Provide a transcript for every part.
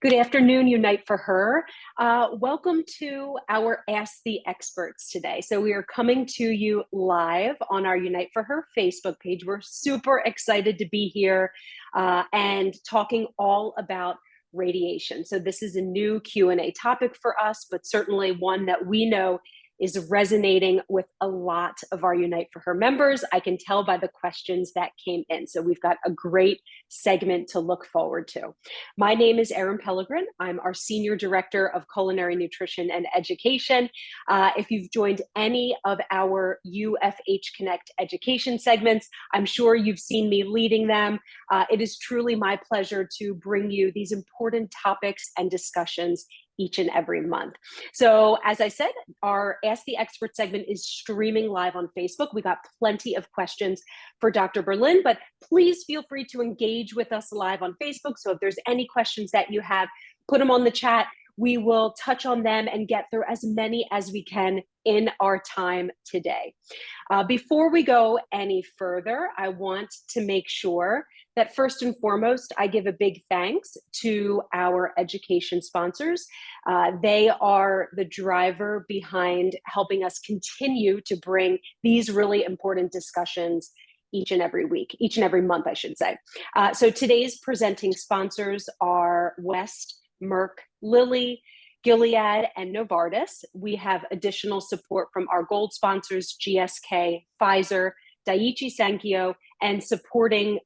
Good afternoon, Unite for Her. Welcome to our Ask the Experts today. So we are coming to you live on our Unite for Her Facebook page. We're super excited to be here and talking all about radiation. So this is a new Q&A topic for us, but certainly one that we know is resonating with a lot of our Unite for Her members. I can tell by the questions that came in. So we've got a great segment to look forward to. My name is Erin Pellegrin. I'm our Senior Director of Culinary Nutrition and Education. If you've joined any of our UFH Connect education segments, I'm sure you've seen me leading them. It is truly my pleasure to bring you these important topics and discussions each and every month. So as I said, our Ask the Expert segment is streaming live on Facebook. We got plenty of questions for Dr. Berlin, but please feel free to engage with us live on Facebook. So if there's any questions that you have, put them on the chat. We will touch on them and get through as many as we can in our time today. Before we go any further, I want to make sure that first and foremost, I give a big thanks to our education sponsors. They are the driver behind helping us continue to bring these really important discussions each and every month, I should say. So today's presenting sponsors are West, Merck, Lilly, Gilead, and Novartis. We have additional support from our gold sponsors, GSK, Pfizer, Daiichi Sankyo, and supporting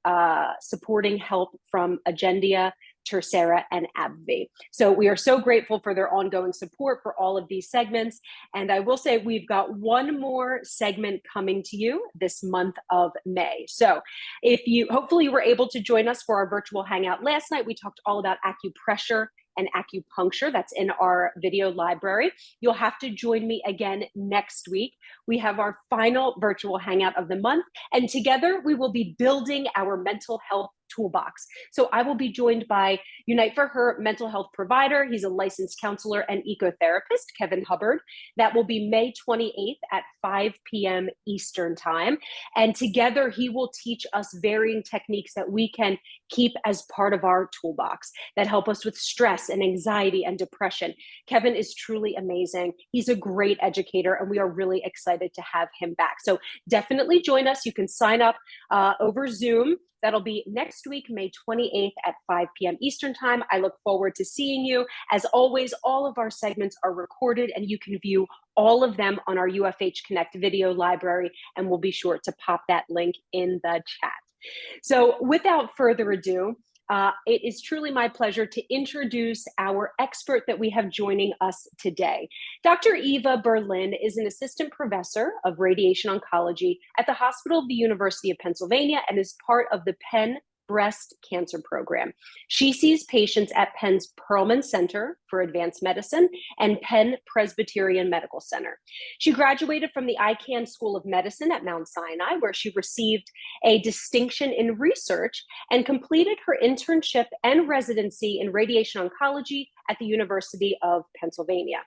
help from Agendia, Tercera, and AbbVie. So we are so grateful for their ongoing support for all of these segments. And I will say we've got one more segment coming to you this month of May. So hopefully you were able to join us for our virtual hangout last night. We talked all about acupressure and acupuncture. That's in our video library. You'll have to join me again next week. We have our final virtual hangout of the month, and together we will be building our mental health toolbox. So I will be joined by Unite for Her mental health provider. He's a licensed counselor and ecotherapist, Kevin Hubbard. That will be May 28th at 5 p.m. Eastern time. And together he will teach us varying techniques that we can keep as part of our toolbox that help us with stress and anxiety and depression. Kevin is truly amazing. He's a great educator, and we are really excited to have him back. So definitely join us. You can sign up over Zoom. That'll be next week, May 28th at 5 p.m. Eastern time. I look forward to seeing you. As always, all of our segments are recorded, and you can view all of them on our UFH Connect video library, and we'll be sure to pop that link in the chat. So without further ado, it is truly my pleasure to introduce our expert that we have joining us today. Dr. Eva Berlin is an assistant professor of radiation oncology at the Hospital of the University of Pennsylvania and is part of the Penn Breast Cancer Program. She sees patients at Penn's Perelman Center for Advanced Medicine and Penn Presbyterian Medical Center. She graduated from the Icahn School of Medicine at Mount Sinai, where she received a distinction in research and completed her internship and residency in radiation oncology at the University of Pennsylvania.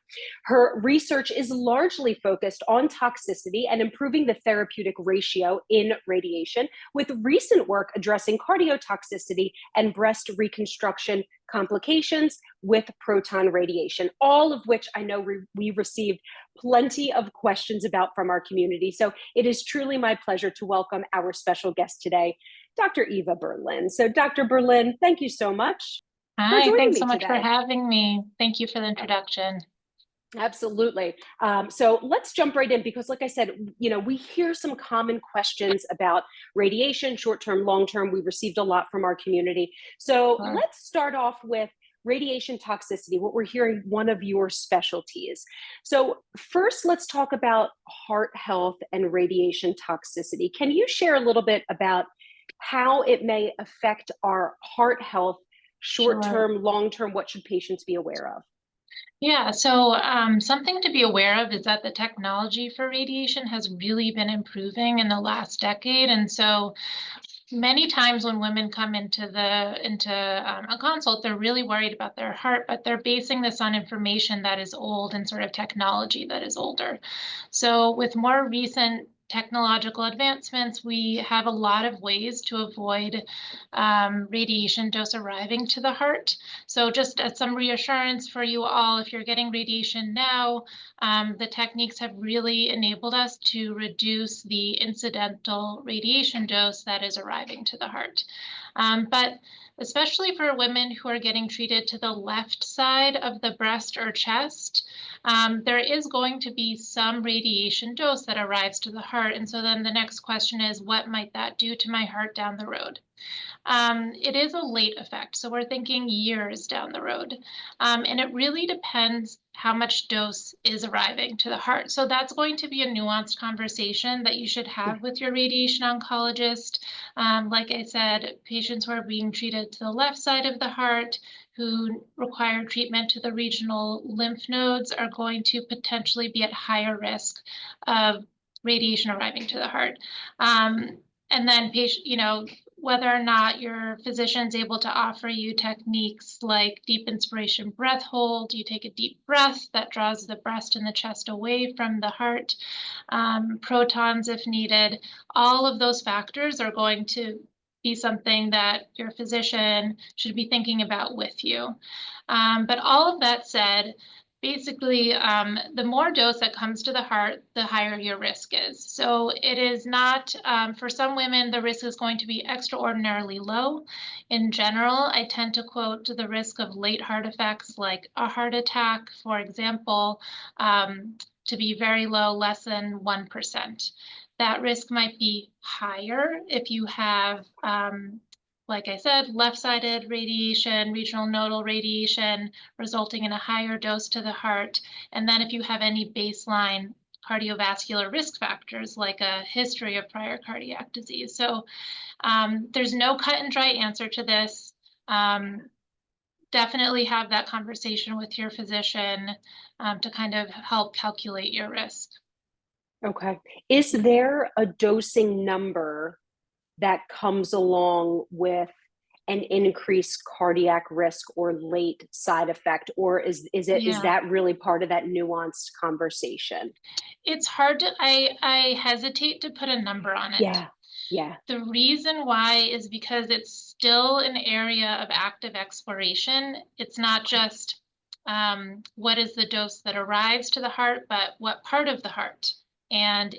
Her research is largely focused on toxicity and improving the therapeutic ratio in radiation, with recent work addressing cardiotoxicity and breast reconstruction complications with proton radiation, all of which I know we received plenty of questions about from our community. So it is truly my pleasure to welcome our special guest today, Dr. Eva Berlin. So Dr. Berlin, thank you so much. Hi, thanks so much for having me. Thank you for the introduction. Absolutely. So let's jump right in because, like I said, we hear some common questions about radiation, short-term, long-term. We received a lot from our community. So let's start off with radiation toxicity, what we're hearing one of your specialties. So first, let's talk about heart health and radiation toxicity. Can you share a little bit about how it may affect our heart health, short-term, long-term? What should patients be aware of? Yeah, so something to be aware of is that the technology for radiation has really been improving in the last decade. And so many times when women come into a consult, they're really worried about their heart, but they're basing this on information that is old and sort of technology that is older. So with more recent technological advancements, we have a lot of ways to avoid radiation dose arriving to the heart. So just as some reassurance for you all, if you're getting radiation now, the techniques have really enabled us to reduce the incidental radiation dose that is arriving to the heart. But especially for women who are getting treated to the left side of the breast or chest, there is going to be some radiation dose that arrives to the heart. And so then the next question is, what might that do to my heart down the road? It is a late effect, so we're thinking years down the road. And it really depends how much dose is arriving to the heart. So that's going to be a nuanced conversation that you should have with your radiation oncologist. Like I said, patients who are being treated to the left side of the heart, who require treatment to the regional lymph nodes, are going to potentially be at higher risk of radiation arriving to the heart. And then whether or not your physician's able to offer you techniques like deep inspiration breath hold, you take a deep breath that draws the breast and the chest away from the heart, protons if needed, all of those factors are going to be something that your physician should be thinking about with you. But all of that said, basically, the more dose that comes to the heart, the higher your risk is. So it is not, for some women, the risk is going to be extraordinarily low. In general, I tend to quote the risk of late heart effects like a heart attack, for example, to be very low, less than 1%. That risk might be higher if you have like I said, left-sided radiation, regional nodal radiation, resulting in a higher dose to the heart. And then if you have any baseline cardiovascular risk factors, like a history of prior cardiac disease. So there's no cut and dry answer to this. Definitely have that conversation with your physician to kind of help calculate your risk. Okay. Is there a dosing number that comes along with an increased cardiac risk or late side effect, or is that really part of that nuanced conversation? It's hard to, I hesitate to put a number on it. Yeah. The reason why is because it's still an area of active exploration. It's not just what is the dose that arrives to the heart, but what part of the heart. And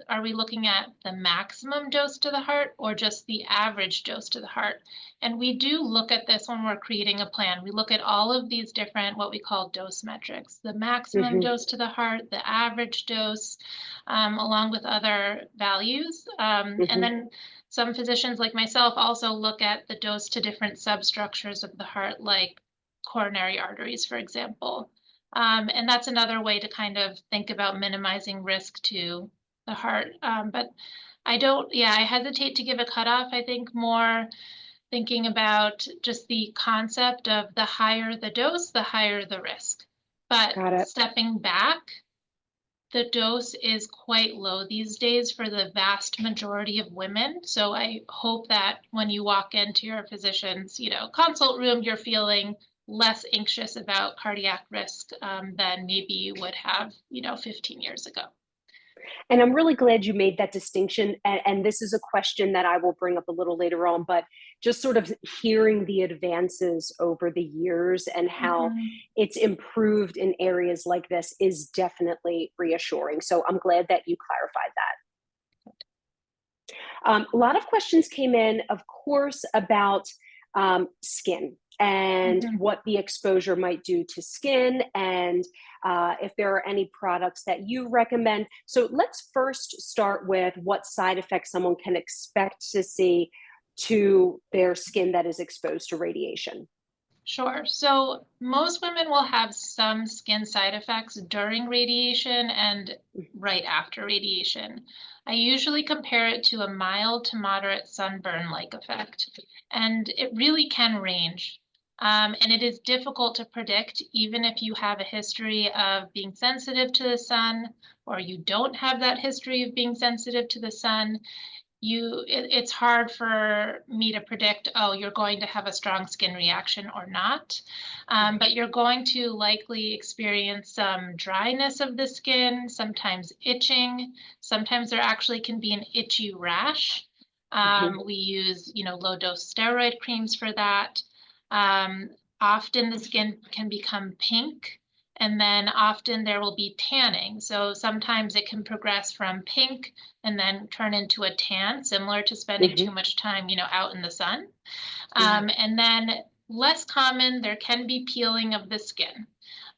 are we looking at the maximum dose to the heart or just the average dose to the heart? And we do look at this when we're creating a plan. We look at all of these different, what we call dose metrics, the maximum dose to the heart, the average dose, along with other values. And then some physicians like myself also look at the dose to different substructures of the heart, like coronary arteries, for example. And that's another way to kind of think about minimizing risk to the heart. But I hesitate to give a cutoff. I think more thinking about just the concept of the higher the dose, the higher the risk. But stepping back, the dose is quite low these days for the vast majority of women. So I hope that when you walk into your physician's, consult room, you're feeling less anxious about cardiac risk than maybe you would have, 15 years ago. And I'm really glad you made that distinction. And this is a question that I will bring up a little later on, but just sort of hearing the advances over the years and how it's improved in areas like this is definitely reassuring. So I'm glad that you clarified that. A lot of questions came in, of course, about skin and what the exposure might do to skin, and if there are any products that you recommend. So let's first start with what side effects someone can expect to see to their skin that is exposed to radiation. Sure. So most women will have some skin side effects during radiation and right after radiation. I usually compare it to a mild to moderate sunburn-like effect, and it really can range. And it is difficult to predict, even if you have a history of being sensitive to the sun or you don't have that history of being sensitive to the sun. it's hard for me to predict, oh, you're going to have a strong skin reaction or not. But you're going to likely experience some dryness of the skin, sometimes itching. Sometimes there actually can be an itchy rash. Mhm. We use, low dose steroid creams for that. Um, Often the skin can become pink, and then often there will be tanning. So sometimes it can progress from pink and then turn into a tan, similar to spending too Mhm. much time, out in the sun. Yeah. And then less common, there can be peeling of the skin.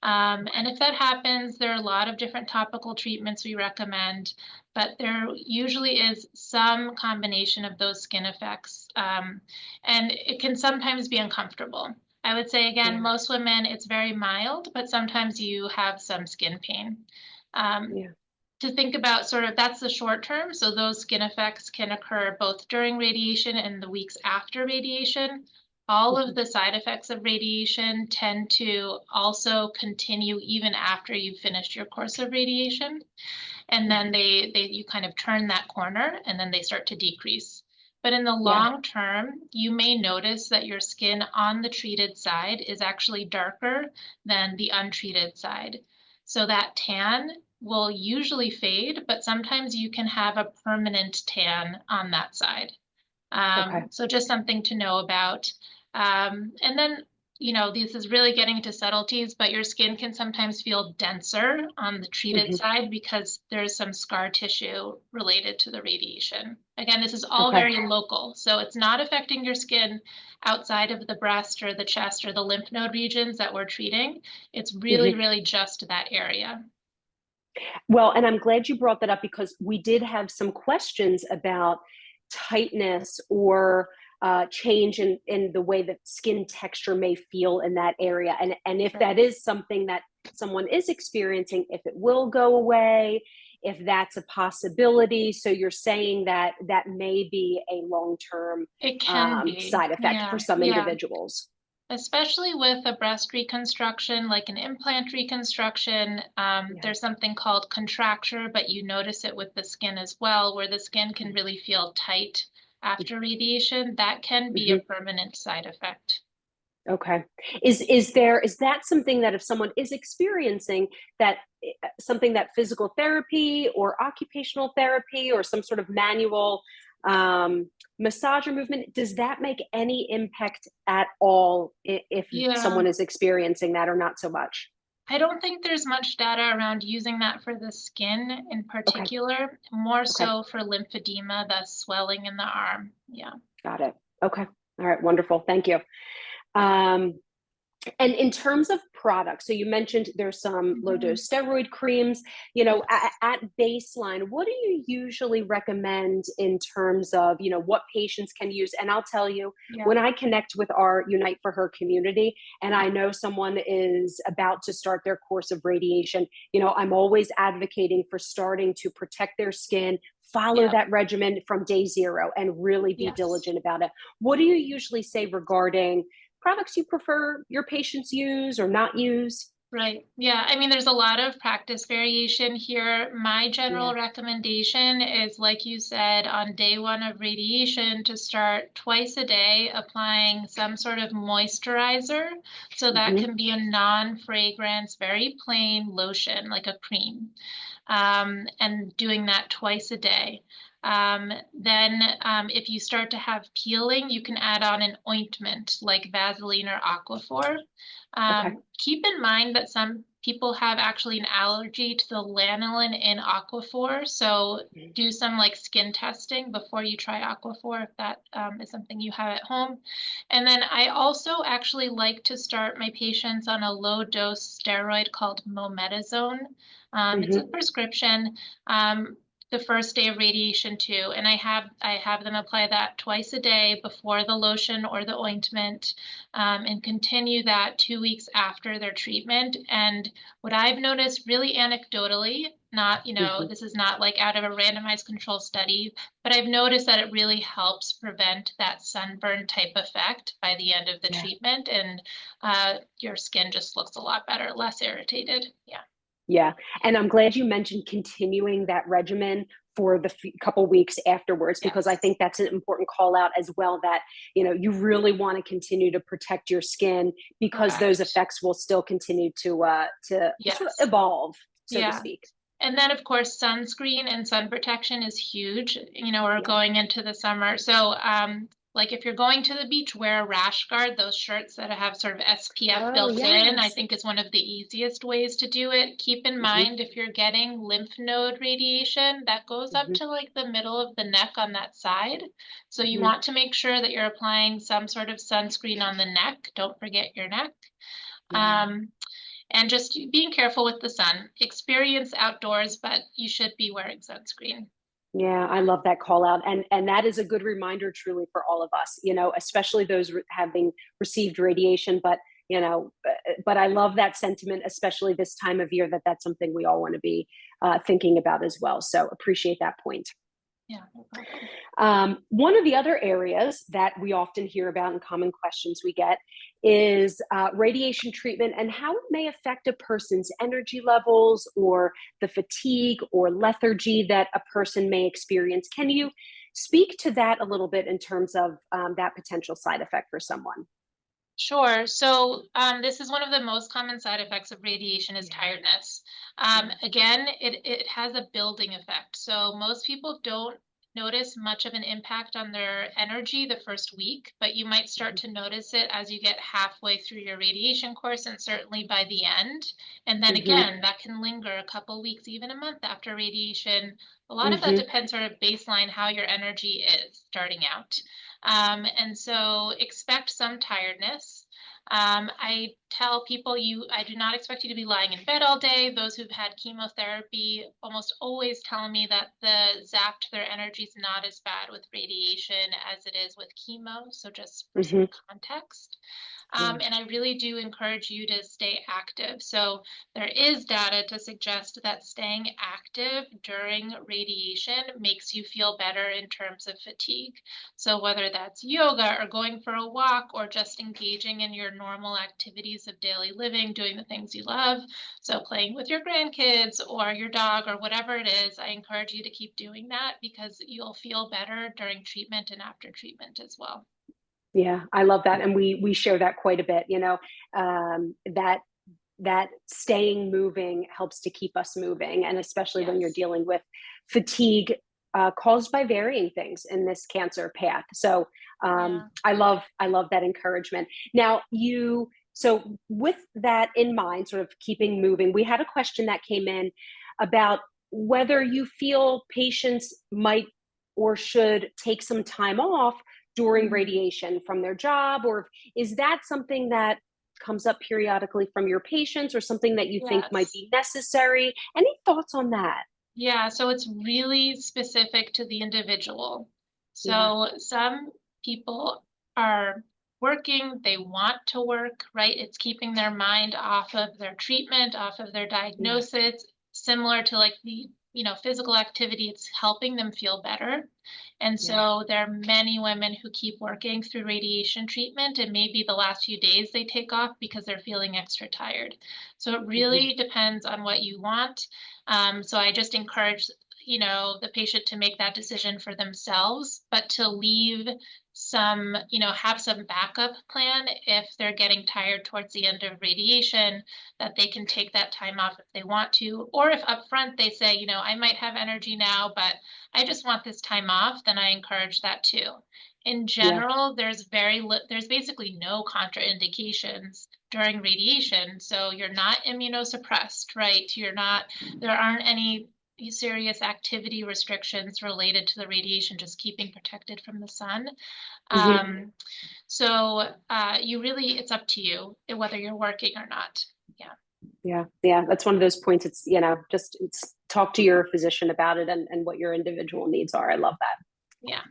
And Okay. if that happens, there are a lot of different topical treatments we recommend, but there usually is some combination of those skin effects. And it can sometimes be uncomfortable. I would say, again, Yeah. most women, it's very mild, but sometimes you have some skin pain. Um, Yeah. to think about sort of that's the short term. So those skin effects can occur both during radiation and the weeks after radiation. All of Mhm. the side effects of radiation tend to also continue even after you've finished your course of radiation. And then Mhm. you kind of turn that corner and then they start to decrease. But in the Yeah. long term, you may notice that your skin on the treated side is actually darker than the untreated side. So that tan will usually fade, but sometimes you can have a permanent tan on that side. Okay. So just something to know about. And then, this is really getting into subtleties, but your skin can sometimes feel denser on the treated Mhm. side because there's some scar tissue related to the radiation. Again, this is all Okay. very local, so it's not affecting your skin outside of the breast or the chest or the lymph node regions that we're treating. It's really, Mhm. really just that area. Well, and I'm glad you brought that up because we did have some questions about tightness or change in the way that skin texture may feel in that area. And if Sure. that is something that someone is experiencing, if it will go away, if that's a possibility. So you're saying that that may be a long-term It can be. side effect for Yeah. some Yeah. individuals. Especially with a breast reconstruction, like an implant reconstruction, Yeah. there's something called contracture, but you notice it with the skin as well, where the skin can really feel tight after radiation. That can be a Mhm. permanent side effect. Okay. Is that something that if someone is experiencing that something that physical therapy or occupational therapy or some sort of manual massage or movement, does that make any impact at all if Yeah, someone is experiencing that or not so much? I don't think there's much data around using that for the skin in Okay. particular, more Okay. so for lymphedema, the swelling in the arm. Yeah. Got it. Okay. All right. Wonderful. Thank you. Um, And in terms of products, so you mentioned there's some low Mhm. dose steroid creams. You know, Yes. at baseline, what do you usually recommend in terms of, what patients can use? And I'll tell you, Yeah. when I connect with our Unite for Her community, and I know someone is about to start their course of radiation, I'm always advocating for starting to protect their skin, follow Yeah. that regimen from day zero, and really be Yes. diligent about it. What do you usually say regarding products you prefer your patients use or not use? Right. Yeah. I mean, there's a lot of practice variation here. My Yeah. general recommendation is, like you said, on day one of radiation to start twice a day applying some sort of moisturizer. So that Hmm. can be a non-fragrance, very plain lotion, like a cream, and doing that twice a day. Then, if you start to have peeling, you can add on an ointment like Vaseline or Aquaphor. Okay. Keep in mind that some people have actually an allergy to the lanolin in Aquaphor, so Mhm. do some like skin testing before you try Aquaphor if that is something you have at home. And then I also actually like to start my patients on a low dose steroid called mometasone. It's a Mhm. prescription. Um, the first day of radiation too, and I have them apply that twice a day before the lotion or the ointment, and continue that 2 weeks after their treatment. And what I've noticed, really anecdotally, not, Mhm. this is not like out of a randomized control study, but I've noticed that it really helps prevent that sunburn type effect by the end of the Yeah. treatment, and your skin just looks a lot better, less irritated. Yeah. Yeah. And I'm glad you mentioned continuing that regimen for the couple weeks afterwards, because I Yes. think that's an important call out as well, that, you know, you really want to continue to protect your skin because those Correct. effects will still continue to sort of Yes. evolve, so to Yeah. speak. And then, of course, sunscreen and sun protection is huge. You know, we're Yep. going into the summer. So, like if you're going to the beach, wear a rash guard, those shirts that have sort of SPF Oh, built in, I yes. think is one of the easiest ways to do it. Keep in Hmm. mind if you're getting lymph node radiation, that goes up Hmm. to like the middle of the neck on that side. So you Hmm. want to make sure that you're applying some sort of sunscreen on the neck. Don't forget your neck. Yeah. Um, and just being careful with the sun. Experience outdoors, but you should be wearing sunscreen. Yeah, I love that call out, and that is a good reminder, truly, for all of us. You know, especially those having received radiation. But you know, but I love that sentiment, especially this time of year. That that's something we all want to be thinking about as well. So appreciate that point. Yeah, no problem. One of the other areas that we often hear about and common questions we get is radiation treatment and how it may affect a person's energy levels or the fatigue or lethargy that a person may experience. Can you speak to that a little bit in terms of that potential side effect for someone? Sure. So this is one of the most common side effects of radiation is Yeah, tiredness. yeah. Again, it has a building effect. So most people don't notice much of an impact on their energy the first week, but you might start Mhm. to notice it as you get halfway through your radiation course and certainly by the end. And then Mhm. again, that can linger a couple weeks, even a month after radiation. A lot of that Mhm. depends sort of baseline how your energy is starting out. And so expect some tiredness. I tell people I do not expect you to be lying in bed all day. Those who've had chemotherapy almost always tell me that the zap to their energy is not as bad with radiation as it is with chemo. So just for some Mhm. context. Yeah. And I really do encourage you to stay active. So there is data to suggest that staying active during radiation makes you feel better in terms of fatigue. So whether that's yoga or going for a walk or just engaging in your normal activities of daily living, doing the things you love, so playing with your grandkids or your dog or whatever it is, I encourage you to keep doing that because you'll feel better during treatment and after treatment as well. Yeah, I love that, and we share that quite a bit. You know, that that staying moving helps to keep us moving, and especially when you're Yes. dealing with fatigue caused by varying things in this cancer path. So Yeah. I love that encouragement. Now you so with that in mind, sort of keeping moving, we had a question that came in about whether you feel patients might or should take some time off during Mhm. radiation from their job, or is that something that comes up periodically from your patients or something that you think might Yes. be necessary? Any thoughts on that? Yeah, so it's really specific to the individual. Yeah. So some people are working, they want to work, right? It's keeping their mind off of their treatment, off of their Yeah. diagnosis, similar to like the, physical activity, it's helping them feel better. And Yeah. so there are many women who keep working through radiation treatment, and maybe the last few days they take off because they're feeling extra tired. So it Hmm. really depends on what you want. So I just encourage, the patient to make that decision for themselves, but to leave have some backup plan if they're getting tired towards the end of radiation, that they can take that time off if they want to. Or if upfront they say, I might have energy now, but I just want this time off, then I encourage that too. In Yeah. general, there's basically no contraindications during radiation. So you're not immunosuppressed, right? There aren't any serious activity restrictions related to the radiation, just keeping protected from the sun. Hmm. Um, it's up to you whether you're working or not. Yeah. Yeah. Yeah. That's one of those points. It's, you know, just it's talk to your physician about it and what your individual needs are. I love that. Yeah.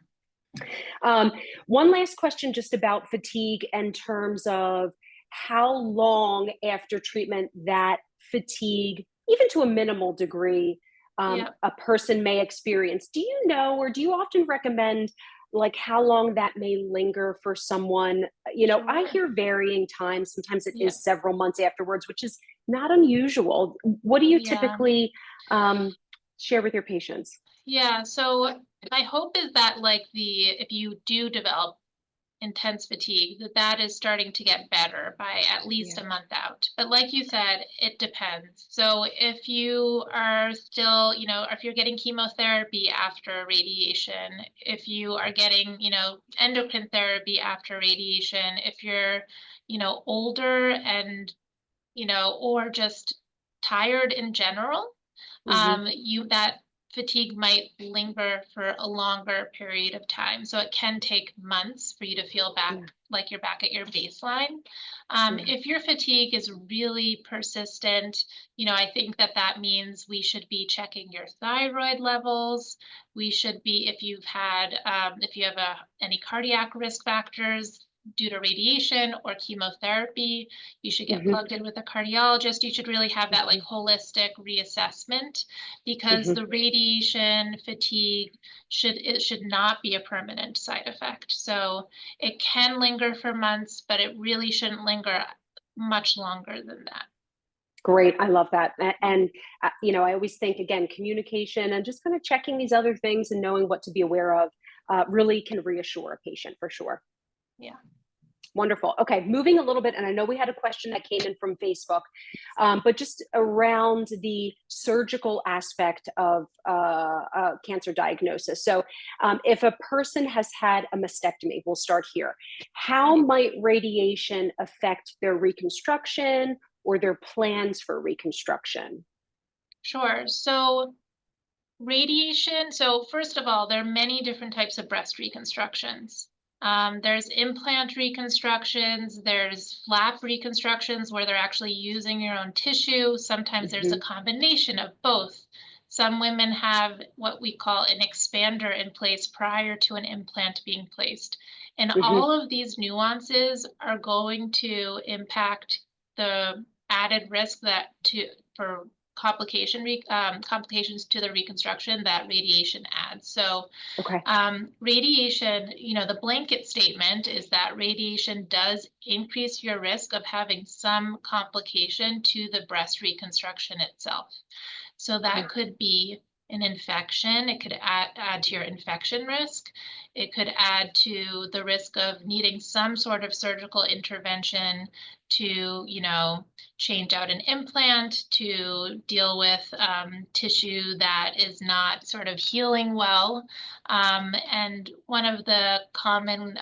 Um, One last question just about fatigue in terms of how long after treatment that fatigue, even to a minimal degree, Yeah. a person may experience. Do you know, or do you often recommend like how long that may linger for someone? You know, I Sure. hear varying times. Sometimes it is Yes. several months afterwards, which is not unusual. What do you Yeah. typically um, share with your patients? Yeah, so my hope is that if you do develop intense fatigue, that is starting to get better by at least Yeah. a month out. But like you said, it depends. So if you are still, if you're getting chemotherapy after radiation, if you are getting, endocrine therapy after radiation, if you're, older and, or just tired in general, Hmm. that fatigue might linger for a longer period of time. So it can take months for you to feel back Yeah. like you're back at your baseline. Yeah. If your fatigue is really persistent, I think that means we should be checking your thyroid levels. We should be, if you have any cardiac risk factors due to radiation or chemotherapy, you should get Hmm. plugged in with a cardiologist. You should really have that Hmm. holistic reassessment, because Hmm. the radiation fatigue should not be a permanent side effect. So it can linger for months, but it really shouldn't linger much longer than that. Great. I love that. And, I always think, again, communication and just kind of checking these other things and knowing what to be aware of really can reassure a patient for sure. Yeah. Wonderful. Okay, moving a little bit, and I know we had a question that came in from Facebook, but just around the surgical aspect of cancer diagnosis. So, if a person has had a mastectomy, we'll start here. How might radiation affect their reconstruction or their plans for reconstruction? Sure. So radiation. So first of all, there are many different types of breast reconstructions. There's implant reconstructions, there's flap reconstructions where they're actually using your own tissue. Sometimes there's a Hmm. combination of both. Some women have what we call an expander in place prior to an implant being placed. And Hmm. all of these nuances are going to impact the added risk for complications to the reconstruction that radiation adds. So Okay. radiation, the blanket statement is that radiation does increase your risk of having some complication to the breast reconstruction itself. So Okay. that could be an infection. It could add to your infection risk. It could add to the risk of needing some sort of surgical intervention to, change out an implant, to deal with tissue that is not sort of healing well. And one of the common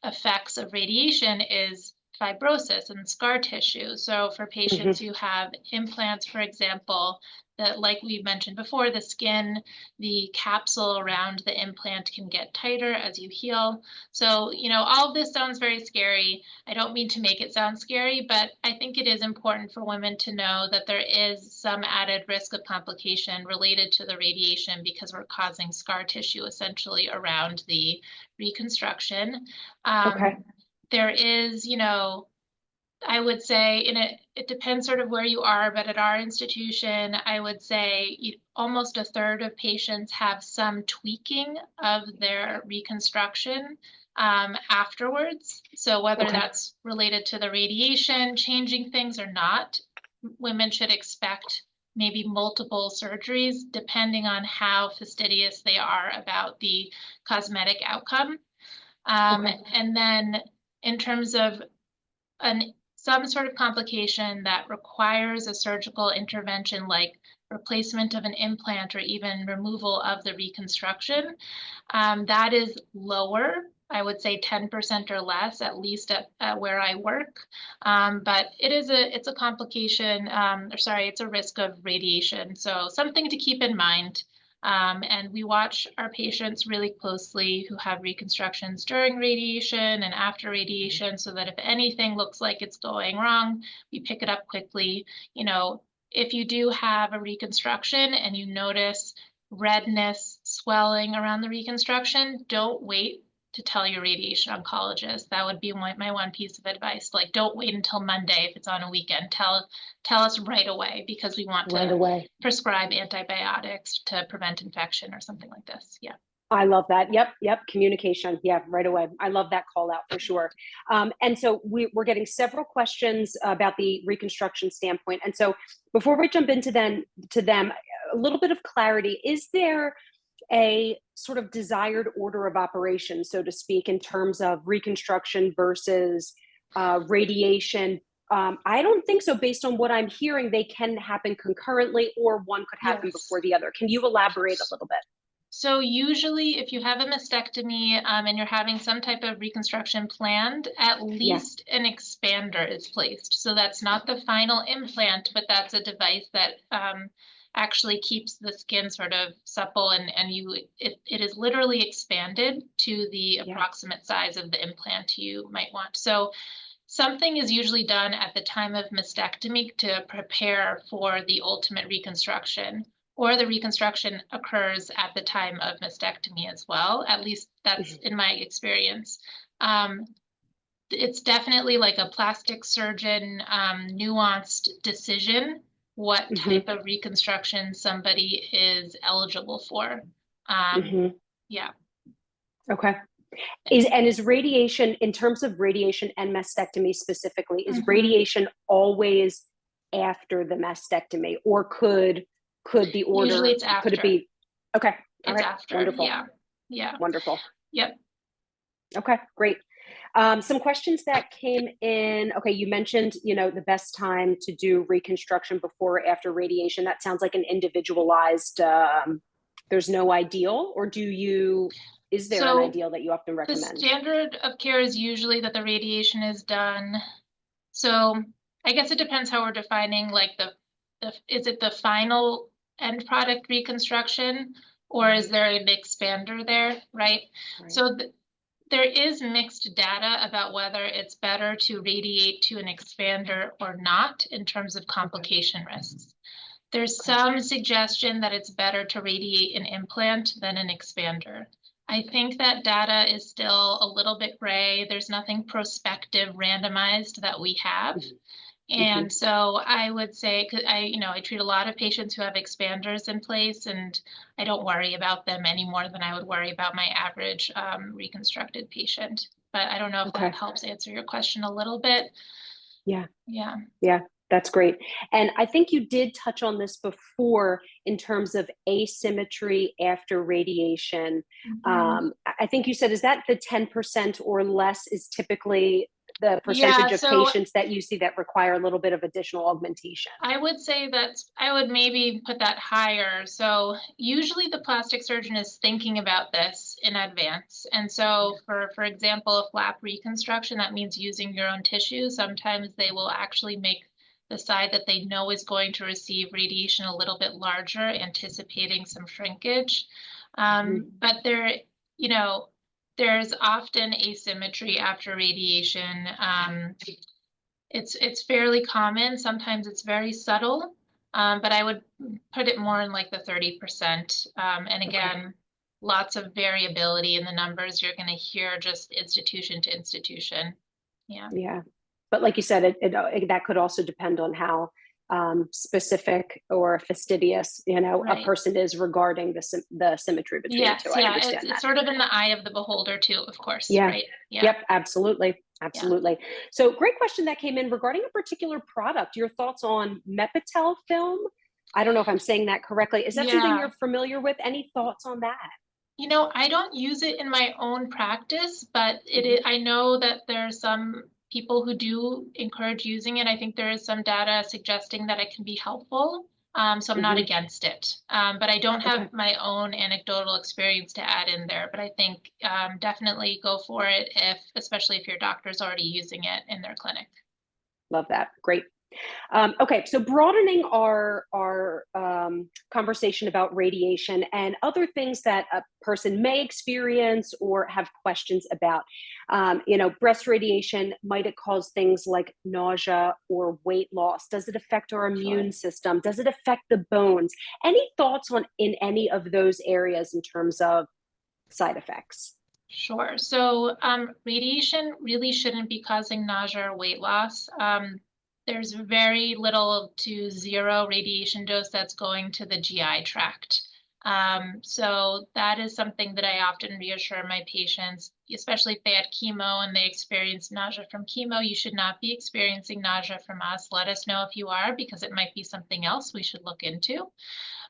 effects of radiation is fibrosis and scar tissue. So for patients Hmm. who have implants, for example, that, like we mentioned before, the skin, the capsule around the implant can get tighter as you heal. So, all of this sounds very scary. I don't mean to make it sound scary, but I think it is important for women to know that there is some added risk of complication related to the radiation because we're causing scar tissue essentially around the reconstruction. Okay. Um, there is, I would say it depends sort of where you are, but at our institution, I would say almost a third of patients have some tweaking of their reconstruction afterwards. So whether Okay. that's related to the radiation, changing things or not, women should expect maybe multiple surgeries depending on how fastidious they are about the cosmetic outcome. Okay. And then in terms of some sort of complication that requires a surgical intervention like replacement of an implant or even removal of the reconstruction, that is lower. I would say 10% or less, at least at where I work. But it's a complication, or sorry, it's a risk of radiation. So something to keep in mind. And we watch our patients really closely who have reconstructions during radiation and after radiation so that if anything looks like it's going wrong, we pick it up quickly. If you do have a reconstruction and you notice redness, swelling around the reconstruction, don't wait to tell your radiation oncologist. That would be my one piece of advice. Like, don't wait until Monday if it's on a weekend. Tell us right away because we want Right to away. prescribe antibiotics to prevent infection or something like this. Yeah. I love that. Yep, yep. Communication. Yeah, right away. I love that call out for sure. And so we're getting several questions about the reconstruction standpoint. And so before we jump into to them, a little bit of clarity. Is there a sort of desired order of operation, so to speak, in terms of reconstruction versus radiation? I don't think so. Based on what I'm hearing, they can happen concurrently, or one could happen before Yes. the other. Can you elaborate a little bit? So usually if you have a mastectomy and you're having some type of reconstruction planned, at Yeah. least an expander is placed. So that's not the final implant, but that's a device that actually keeps the skin sort of supple, and it is literally expanded to the Yeah. approximate size of the implant you might want. So something is usually done at the time of mastectomy to prepare for the ultimate reconstruction, or the reconstruction occurs at the time of mastectomy as well. At least that's Mhm. in my experience. Um, it's definitely like a plastic surgeon nuanced decision what Mhm. type of reconstruction somebody is eligible for. Um, Mhm. yeah. Okay. Is radiation, in terms of radiation and mastectomy specifically, is Mhm. radiation always after the mastectomy, or could the Usually order, it's could it after. be? Okay. All It's right. after. Wonderful. Yeah. Yeah. Wonderful. Yep. Okay, great. Some questions that came in. Okay, you mentioned, the best time to do reconstruction before or after radiation. That sounds like an individualized, there's no ideal, or is there an So ideal that you often the recommend? standard of care is usually that the radiation is done. So I guess it depends how we're defining like is it the final end product reconstruction, or is Mhm. there an expander there, right? Right. So there is mixed data about whether it's better to radiate to an expander or not in terms of Okay. complication risks. There's Okay. some suggestion that it's better to radiate an implant than an expander. I think that data is still a little bit gray. There's nothing prospective randomized that we have. Mhm. Mhm. And so I would say, 'cause I treat a lot of patients who have expanders in place, and I don't worry about them any more than I would worry about my average reconstructed patient. But I don't know if that Okay. helps answer your question a little bit. Yeah. Yeah. Yeah, that's great. And I think you did touch on this before in terms of asymmetry after radiation. Mhm. I think you said, is that the 10% or less is typically the Yeah, percentage of so patients that you see that require a little bit of additional augmentation? I would say that I would maybe put that higher. So usually the plastic surgeon is thinking about this in advance. And so Yeah. for example, a flap reconstruction, that means using your own tissue. Sometimes they will actually make the side that they know is going to receive radiation a little bit larger, anticipating some shrinkage. Mhm. But you know, there's often asymmetry after radiation. It's fairly common. Sometimes it's very subtle, but I would put it more in like the 30%. And Okay. again, lots of variability in the numbers. You're going to hear just institution to institution. Yeah. Yeah. But like you said, that could also depend on how specific or fastidious, a Right. person is regarding the symmetry between the two. Yes. I Yeah. It's understand it's that. sort of in the eye of the beholder too, of course. Yeah. Right. Yeah. Yep. Absolutely. Yeah. Absolutely. So, great question that came in regarding a particular product. Your thoughts on Mepitel film? I don't know if I'm saying that correctly. Is that something Yeah. you're familiar with? Any thoughts on that? I don't use it in my own practice, but Hmm. I know that there are some people who do encourage using it. I think there is some data suggesting that it can be helpful. So I'm not Hmm. against it. But I don't Okay. have my own anecdotal experience to add in there. But I think definitely go for it especially if your doctor's already using it in their clinic. Love that. Great. Okay, so broadening our conversation about radiation and other things that a person may experience or have questions about. Breast radiation, might it cause things like nausea or weight loss? Does it affect our Sure. immune system? Does it affect the bones? Any thoughts on in any of those areas in terms of side effects? Sure. So radiation really shouldn't be causing nausea or weight loss. There's very little to zero radiation dose that's going to the GI tract. So that is something that I often reassure my patients, especially if they had chemo and they experienced nausea from chemo. You should not be experiencing nausea from us. Let us know if you are, because it might be something else we should look into.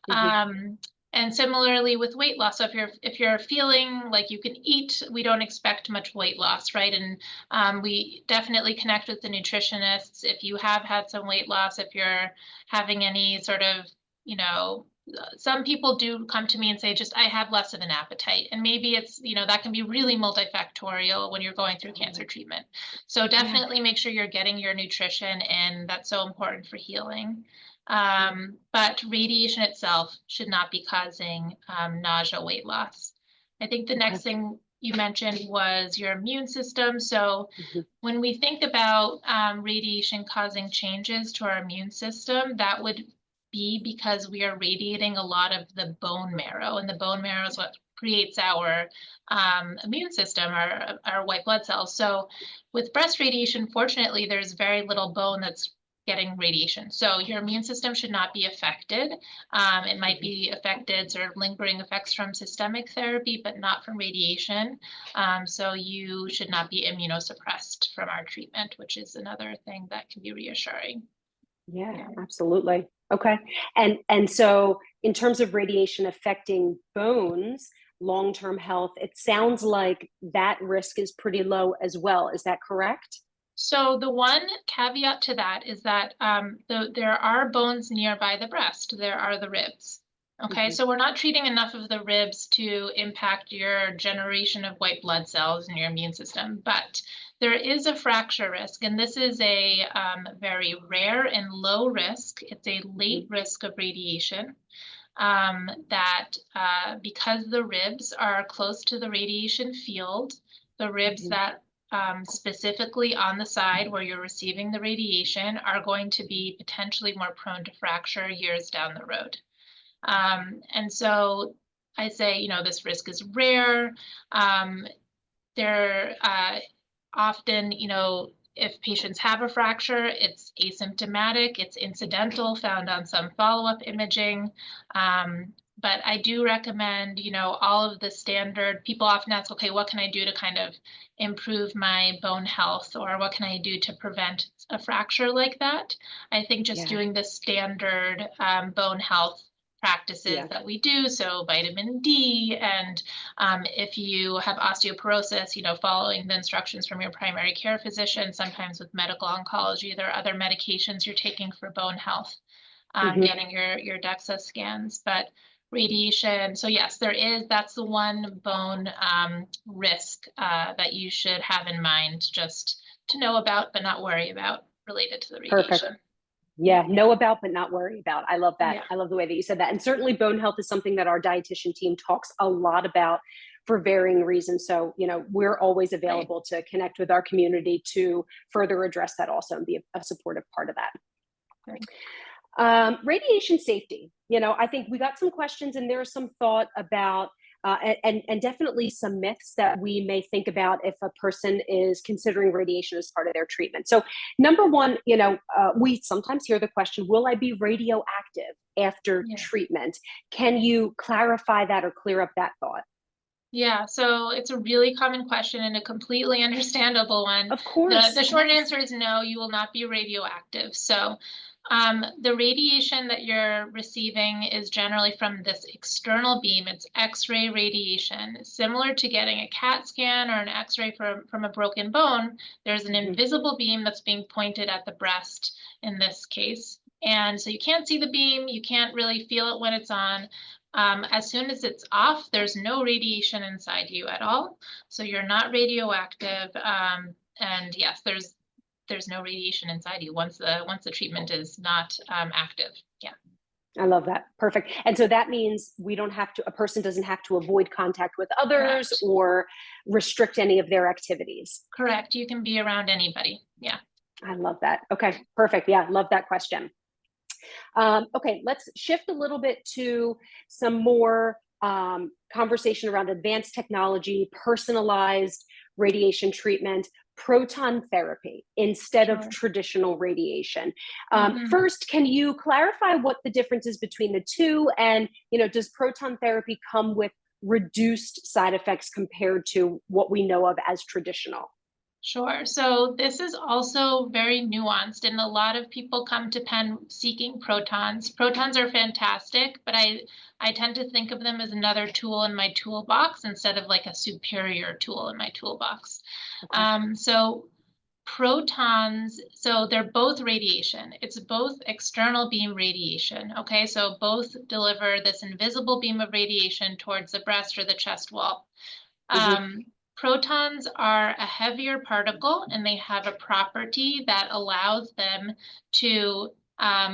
Mhm. And similarly with weight loss, so if you're feeling like you can eat, we don't expect much weight loss, right? And we definitely connect with the nutritionists. If you have had some weight loss, if you're having any sort of, you know, some people do come to me and say, just I have less of an appetite. And maybe it's, that can be really multifactorial when you're going through cancer Totally. treatment. So Yeah. definitely make sure you're getting your nutrition in. That's so important for healing. Yeah. But radiation itself should not be causing nausea, weight loss. I think the Okay. next thing you mentioned was your immune system. So Mhm. when we think about radiation causing changes to our immune system, that would be because we are radiating a lot of the bone marrow, and the bone marrow is what creates our immune system, our white blood cells. So with breast radiation, fortunately, there's very little bone that's getting radiation. So your immune system should not be affected. It might Mhm. be affected, sort of lingering effects from systemic therapy, but not from radiation. So you should not be immunosuppressed from our treatment, which is another thing that can be reassuring. Yeah, Yeah. absolutely. Okay. And so in terms of radiation affecting bones, long-term health, it sounds like that risk is pretty low as well. Is that correct? So the one caveat to that is that there are bones nearby the breast. There are the ribs. Okay, Mhm. so we're not treating enough of the ribs to impact your generation of white blood cells in your immune system, but there is a fracture risk, and this is a very rare and low risk. It's a late Mhm. risk of radiation that because the ribs are close to the radiation field, the ribs Mhm. that specifically on the side where you're receiving the radiation are going to be potentially more prone to fracture years down the road. And so I say, this risk is rare. Um, they're often, if patients have a fracture, it's asymptomatic, it's incidental, found on some follow-up imaging. But I do recommend, all of the standard, people often ask, okay, what can I do to kind of improve my bone health, or what can I do to prevent a fracture like that? I think just Yeah. doing the standard bone health practices Yeah. that we do, so vitamin D, and if you have osteoporosis, following the instructions from your primary care physician, sometimes with medical oncology, there are other medications you're taking for bone health, Mhm. getting your DEXA scans, but radiation. So yes, that's the one bone risk that you should have in mind, just to know about, but not worry about, related to the Perfect. radiation. Yeah. Yeah, know about but not worry about. I love that. Yeah. I love the way that you said that. And certainly bone health is something that our dietitian team talks a lot about for varying reasons. So, we're always Right. available to connect with our community to further address that also and be a supportive part of that. Good. Radiation safety. I think we got some questions and there's some thought about and definitely some myths that we may think about if a person is considering radiation as part of their treatment. So, number one, we sometimes hear the question, will I be radioactive after Yeah. treatment? Can you clarify that or clear up that thought? Yeah, so it's a really common question and a completely understandable one. Of The course, short yes. answer is no, you will not be radioactive. So the radiation that you're receiving is generally from this external beam. It's X-ray radiation. Similar to getting a CAT scan or an X-ray from a broken bone, there's an Mhm. invisible beam that's being pointed at the breast in this case. And so you can't see the beam, you can't really feel it when it's on. As soon as it's off, there's no radiation inside you at all. So you're not radioactive. And yes, there's no radiation inside you once the treatment is not active. Yeah, I love that. Perfect. And so that means a person doesn't have to avoid contact with others correct. or restrict any of their activities. Correct. You can be around anybody. Yeah. I love that. Okay, perfect. Yeah, love that question. Okay, let's shift a little bit to some more conversation around advanced technology, personalized radiation treatment, proton therapy instead of Sure. traditional radiation. Hmm. First, can you clarify what the difference is between the two? And, does proton therapy come with reduced side effects compared to what we know of as traditional? Sure. So this is also very nuanced, and a lot of people come to Penn seeking protons. Protons are fantastic, but I tend to think of them as another tool in my toolbox instead of like a superior tool in my toolbox. Okay. So protons, so they're both radiation. It's both external beam radiation. Okay, so both deliver this invisible beam of radiation towards the breast or the chest wall. Mm-hmm. Um, Protons are a heavier particle, and they have a property that allows them to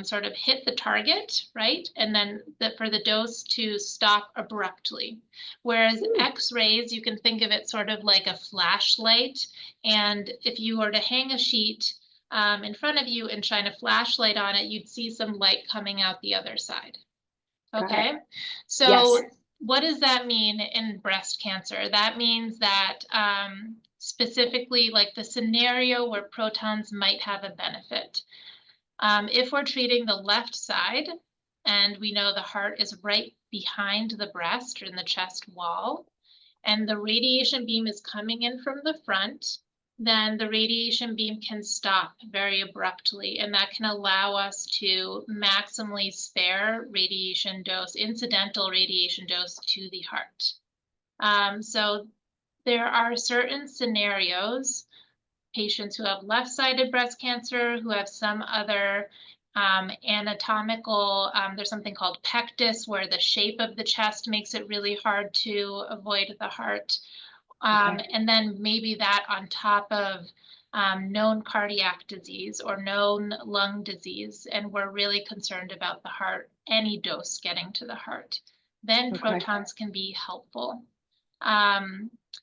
sort of hit the target, right? And then for the dose to stop abruptly. Whereas X-rays, you can think of it sort of like a flashlight. And if you were to hang a sheet in front of you and shine a flashlight on it, you'd see some light coming out the other side. Got it. Okay, Yes. so what does that mean in breast cancer? That means that specifically, like the scenario where protons might have a benefit. If we're treating the left side, and we know the heart is right behind the breast or in the chest wall, and the radiation beam is coming in from the front, then the radiation beam can stop very abruptly, and that can allow us to maximally spare radiation dose, incidental radiation dose to the heart. So there are certain scenarios, patients who have left-sided breast cancer, who have some other anatomical, there's something called pectus, where the shape of the chest makes it really hard to avoid the heart. Okay. And then maybe that on top of known cardiac disease or known lung disease, and we're really concerned about the heart, any dose getting to the heart, then Okay. protons can be helpful. Wow.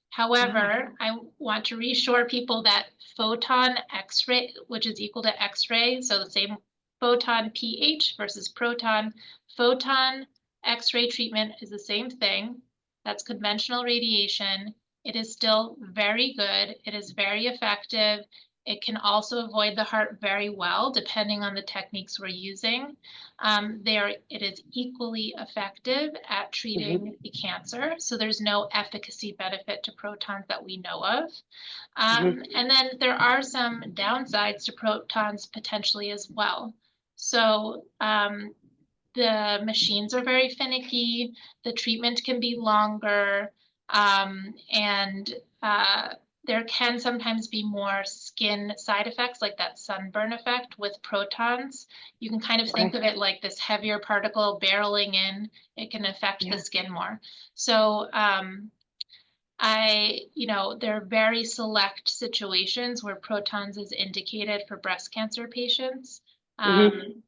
However, I want to reassure people that photon X-ray, which is equal to X-ray, so the same photon pH versus proton, photon X-ray treatment is the same thing. That's conventional radiation. It is still very good. It is very effective. It can also avoid the heart very well, depending on the techniques we're using. It is equally effective at Mm-hmm. treating the cancer, so there's no efficacy benefit to protons that we know of. Mm-hmm. And then there are some downsides to protons potentially as well. So the machines are very finicky, the treatment can be longer, and there can sometimes be more skin side effects, like that sunburn effect with protons. You can kind of think Okay. of it like this heavier particle barreling in. It can affect the Yeah. skin more. So there are very select situations where protons is indicated for breast cancer patients. Mm-hmm.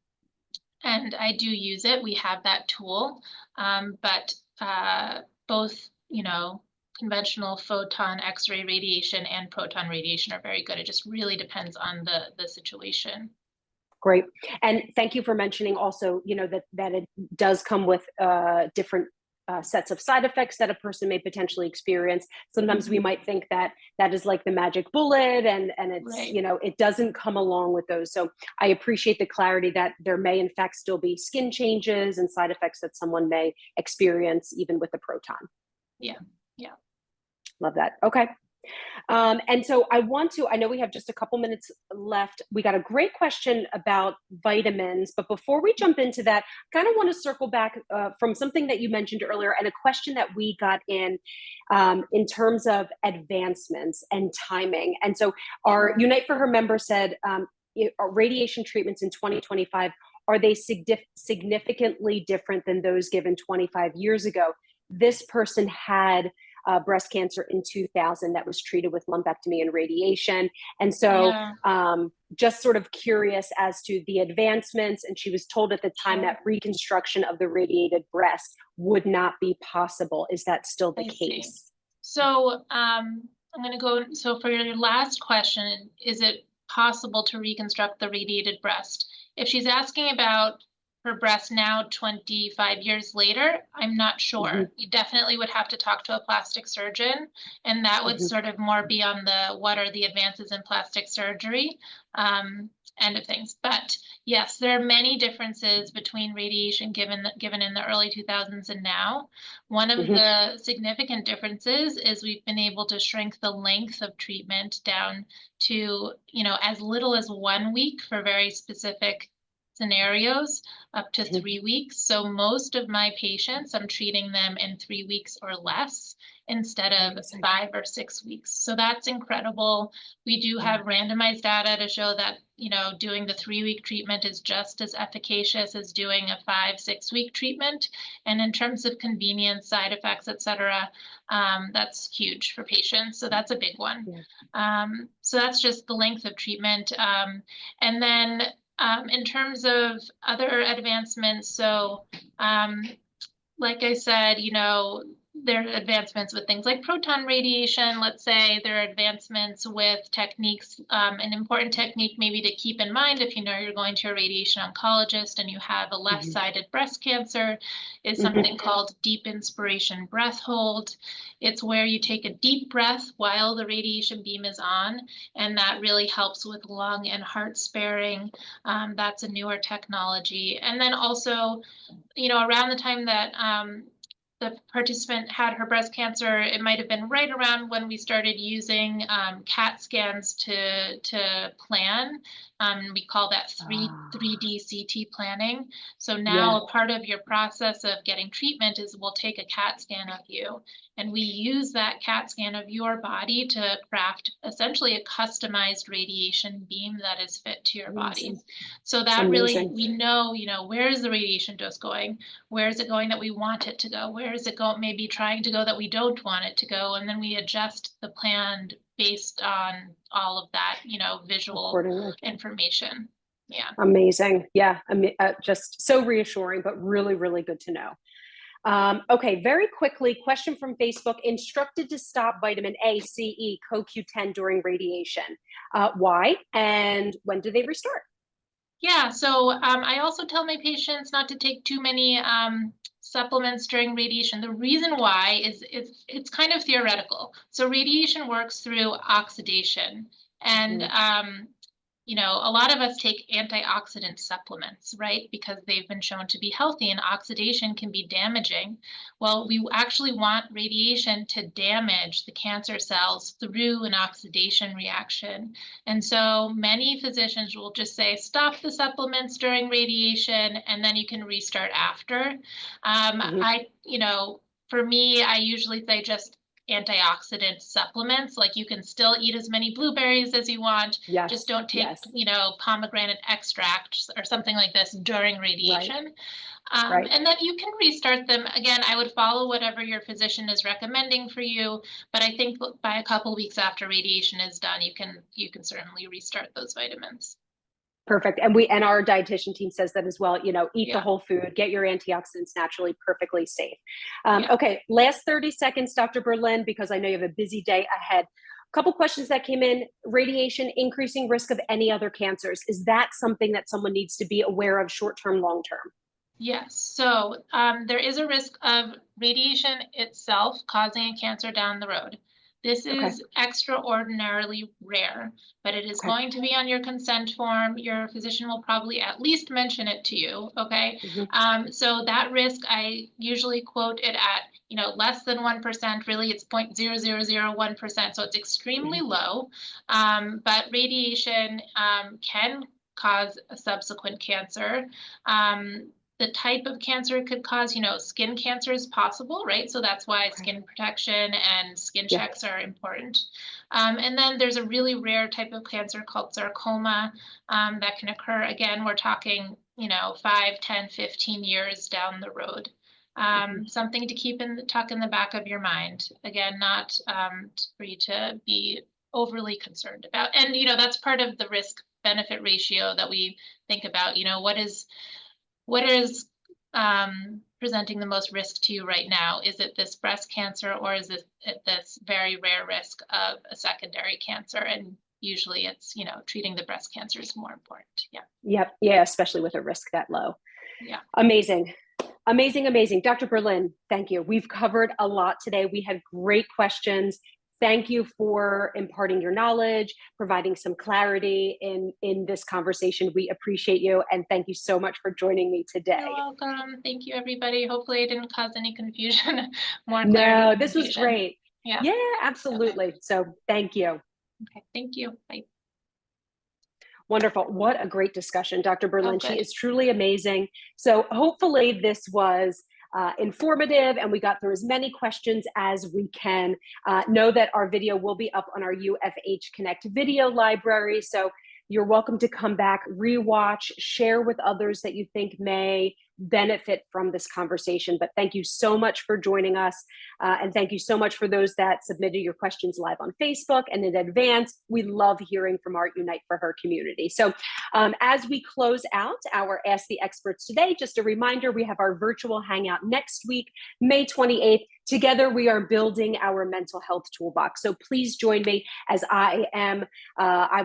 And I do use it. We have that tool, but both, conventional photon X-ray radiation and proton radiation are very good. It just really depends on the situation. Great. And thank you for mentioning also, that it does come with different sets of side effects that a person may potentially experience. Sometimes we Mhm. might think that that is like the magic bullet, and it's, Right. it doesn't come along with those. So I appreciate the clarity that there may in fact still be skin changes and side effects that someone may experience even with the proton. Yeah. Yeah. Love that. Okay. And so I know we have just a couple minutes left. We got a great question about vitamins, but before we jump into that, I kind of want to circle back from something that you mentioned earlier and a question that we got in terms of advancements and timing. And so our Sure. Unite for Her member said, radiation treatments in 2025, are they significantly different than those given 25 years ago? This person had breast cancer in 2000 that was treated with lumpectomy and radiation. And so Yeah. just sort of curious as to the advancements. And she was told at the time Sure. that reconstruction of the radiated breast would not be possible. Is that still the I see. case? So I'm going to go. So for your last question, is it possible to reconstruct the radiated breast? If she's asking about for breast now, 25 years later, I'm not Hmm. sure. You definitely would have to talk to a plastic surgeon, and that would Hmm. sort of more be on the what are the advances in plastic surgery end of things. But yes, there are many differences between radiation given in the early 2000s and now. One of Hmm. the significant differences is we've been able to shrink the length of treatment down to, as little as 1 week for very specific scenarios, up to Hmm. 3 weeks. So most of my patients, I'm treating them in 3 weeks or less instead of Amazing. 5 or 6 weeks. So that's incredible. We do Yeah. have randomized data to show that, doing the 3-week treatment is just as efficacious as doing a 5, 6 week treatment. And in terms of convenience, side effects, et cetera, that's huge for patients. So that's a big one. Yeah. So that's just the length of treatment. And then in terms of other advancements, so like I said, there are advancements with things like proton radiation. Let's say there are advancements with techniques. An important technique maybe to keep in mind if you know you're going to a radiation oncologist and you have a Hmm. left-sided breast cancer is Hmm. something called deep inspiration breath hold. It's where you take a deep breath while the radiation beam is on, and that really helps with lung and heart sparing. That's a newer technology. And then also, around the time that the participant had her breast cancer, it might have been right around when we started using CAT scans to plan. We call that 3D CT planning. So Yeah. now a part of your process of getting treatment is we'll take a CAT scan of you, and we use that CAT scan of your body to craft essentially a customized radiation beam that is fit to your body. Amazing. So that really, Amazing. we know, where is the radiation dose going? Where is it going that we want it to go? Where is it going, maybe trying to go that we don't want it to go? And then we adjust the plan based on all of that, visual Accordingly. information. Yeah. Amazing. Yeah. Just so reassuring, but really, really good to know. Okay, very quickly, question from Facebook. Instructed to stop vitamin A, C, E, CoQ10 during radiation. Why? And when do they restart? Yeah, so I also tell my patients not to take too many supplements during radiation. The reason why is it's kind of theoretical. So radiation works through oxidation, and Mhm. a lot of us take antioxidant supplements, right? Because they've been shown to be healthy, and oxidation can be damaging. Well, we actually want radiation to damage the cancer cells through an oxidation reaction. And so many physicians will just say, stop the supplements during radiation, and then you can restart after. Mhm. For me, I usually say just antioxidant supplements. Like you can still eat as many blueberries as you want, just Yes. don't take, Yes. pomegranate extract or something like this during Right. radiation. Right. And then you can restart them. Again, I would follow whatever your physician is recommending for you, but I think by a couple weeks after radiation is done, you can certainly restart those vitamins. Perfect. And our dietitian team says that as well. Eat the Yeah, whole food, get your antioxidants naturally, perfectly safe. yeah. Okay, last 30 seconds, Dr. Berlin, because I know you have a busy day ahead. A couple questions that came in. Radiation increasing risk of any other cancers. Is that something that someone needs to be aware of short term, long term? Yes, so there is a risk of radiation itself causing a cancer down the road. This Okay. is extraordinarily rare, but it is Okay. going to be on your consent form. Your physician will probably at least mention it to you, okay? Hmm. So that risk, I usually quote it at, less than 1%. Really, it's 0.0001%, so it's extremely Hmm. low. But radiation can cause a subsequent cancer. The type of cancer it could cause, skin cancer is possible, right? So that's why Okay. skin protection and skin Yeah. checks are important. And then there's a really rare type of cancer called sarcoma that can occur. Again, we're talking, 5, 10, 15 years down the road. Hmm. Something to tuck in the back of your mind. Again, not for you to be overly concerned about. And, that's part of the risk benefit ratio that we think about. What is presenting the most risk to you right now? Is it this breast cancer, or is it this very rare risk of a secondary cancer? And usually it's, treating the breast cancer is more important. Yeah. Yep. Yeah. Especially with a risk that low. Yeah. Amazing. Amazing, amazing. Dr. Berlin, thank you. We've covered a lot today. We had great questions. Thank you for imparting your knowledge, providing some clarity in this conversation. We appreciate you, and thank you so much for joining me You're today. welcome. Thank you, everybody. Hopefully it didn't cause any confusion, more clarity No, than this was confusion. great. Yeah. Yeah, Okay. absolutely. So thank you. Okay. Thank you. Bye. Wonderful. What a great discussion, Dr. Oh, Berlin. She good. is truly amazing. So hopefully this was informative and we got through as many questions as we can. Know that our video will be up on our UFH Connect video library. So you're welcome to come back, rewatch, share with others that you think may benefit from this conversation. But thank you so much for joining us. And thank you so much for those that submitted your questions live on Facebook and in advance. We love hearing from our Unite for Her community. So as we close out our Ask the Experts today, just a reminder, we have our virtual hangout next week, May 28th. Together, we are building our mental health toolbox. So please join me as I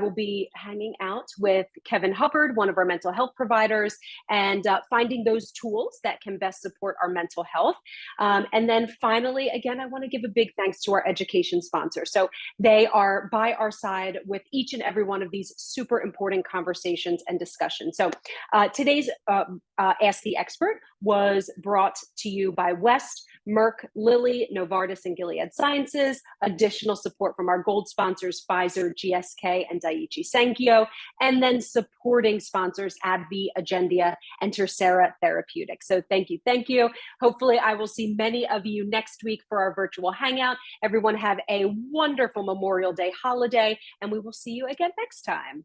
will be hanging out with Kevin Hubbard, one of our mental health providers, and finding those tools that can best support our mental health. And then finally, again, I want to give a big thanks to our education sponsors. So they are by our side with each and every one of these super important conversations and discussions. So today's Ask the Expert was brought to you by West, Merck, Lilly, Novartis, and Gilead Sciences. Additional support from our gold sponsors, Pfizer, GSK, and Daiichi Sankyo. And then supporting sponsors, AbbVie, Agendia, and Tercera Therapeutics. So thank you, thank you. Hopefully I will see many of you next week for our virtual hangout. Everyone have a wonderful Memorial Day holiday, and we will see you again next time.